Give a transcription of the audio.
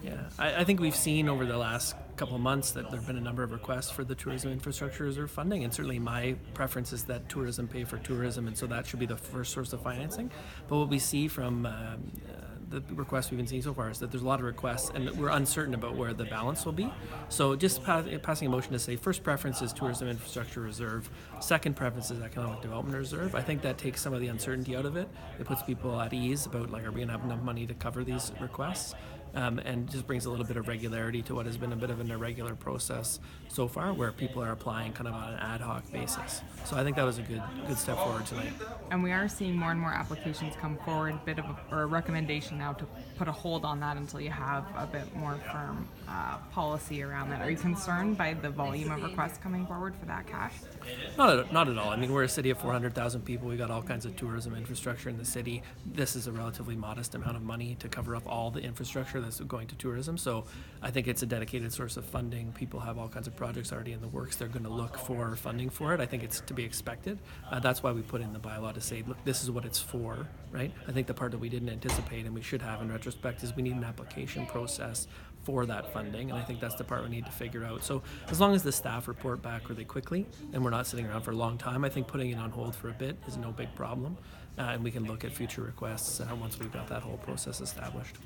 Yeah, I think we've seen over the last couple of months that there have been a number of requests for the tourism infrastructure reserve funding, and certainly my preference is that tourism pay for tourism, and so that should be the first source of financing. But what we see from the requests we've been seeing so far is that there's a lot of requests, and we're uncertain about where the balance will be. So just passing a motion to say first preference is tourism infrastructure reserve, second preference is economic development reserve. I think that takes some of the uncertainty out of it. It puts people at ease about, like, are we going to have enough money to cover these requests? And just brings a little bit of regularity to what has been a bit of an irregular process so far, where people are applying kind of on an ad hoc basis. So I think that was a good step forward tonight. And we are seeing more and more applications come forward. A bit of a recommendation now to put a hold on that until you have a bit more firm policy around that. Are you concerned by the volume of requests coming forward for that cash? Not at all. I mean, we're a city of 400,000 people. We got all kinds of tourism infrastructure in the city. This is a relatively modest amount of money to cover up all the infrastructure that's going to tourism. So I think it's a dedicated source of funding. People have all kinds of projects already in the works. They're going to look for funding for it. I think it's to be expected. That's why we put in the bylaw to say, look, this is what it's for, right? I think the part that we didn't anticipate and we should have in retrospect is we need an application process for that funding, and I think that's the part we need to figure out. So as long as the staff report back really quickly and we're not sitting around for a long time, I think putting it on hold for a bit is no big problem, and we can look at future requests once we've got that whole process established.